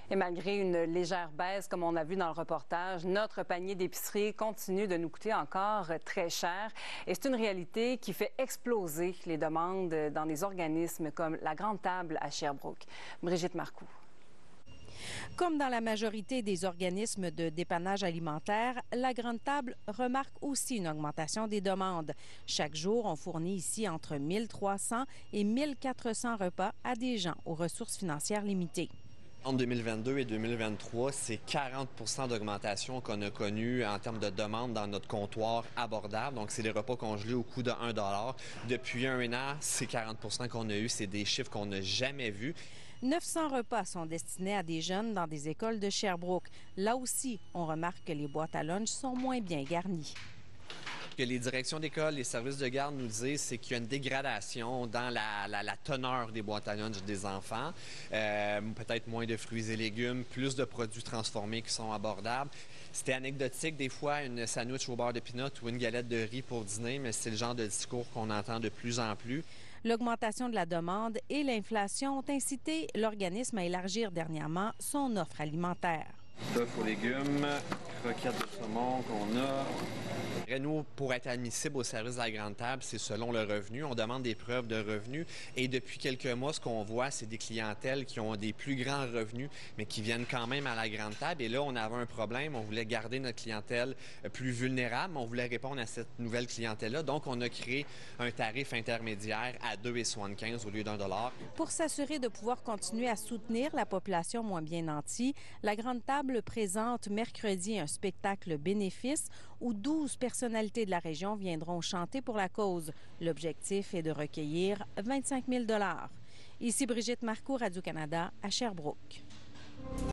Et malgré une légère baisse, comme on a vu dans le reportage, notre panier d'épicerie continue de nous coûter encore très cher. Et c'est une réalité qui fait exploser les demandes dans des organismes comme la Grande Table à Sherbrooke. Brigitte Marcoux. Comme dans la majorité des organismes de dépannage alimentaire, la Grande Table remarque aussi une augmentation des demandes. Chaque jour, on fournit ici entre 1300 et 1400 repas à des gens aux ressources financières limitées. Entre 2022 et 2023, c'est 40 d'augmentation qu'on a connue en termes de demande dans notre comptoir abordable. Donc, c'est des repas congelés au coût de 1 $. Depuis un an, c'est 40 qu'on a eu. C'est des chiffres qu'on n'a jamais vus. 900 repas sont destinés à des jeunes dans des écoles de Sherbrooke. Là aussi, on remarque que les boîtes à lunch sont moins bien garnies. Ce que les directions d'école, les services de garde nous disent, c'est qu'il y a une dégradation dans la teneur des boîtes à lunch des enfants. Peut-être moins de fruits et légumes, plus de produits transformés qui sont abordables. C'était anecdotique, des fois, une sandwich au beurre de pinot ou une galette de riz pour dîner, mais c'est le genre de discours qu'on entend de plus en plus. L'augmentation de la demande et l'inflation ont incité l'organisme à élargir dernièrement son offre alimentaire. Bœuf aux légumes, croquettes de saumon qu'on a. Nous, pour être admissible au service de la Grande Table, c'est selon le revenu. On demande des preuves de revenus. Et depuis quelques mois, ce qu'on voit, c'est des clientèles qui ont des plus grands revenus, mais qui viennent quand même à la Grande Table. Et là, on avait un problème. On voulait garder notre clientèle plus vulnérable. On voulait répondre à cette nouvelle clientèle-là. Donc, on a créé un tarif intermédiaire à 2,75 au lieu d'1 $. Pour s'assurer de pouvoir continuer à soutenir la population moins bien nantie, la Grande Table présente mercredi un spectacle bénéfice où 12 personnalités de la région viendront chanter pour la cause. L'objectif est de recueillir 25 000 $. Ici Brigitte Marcoux, Radio-Canada, à Sherbrooke.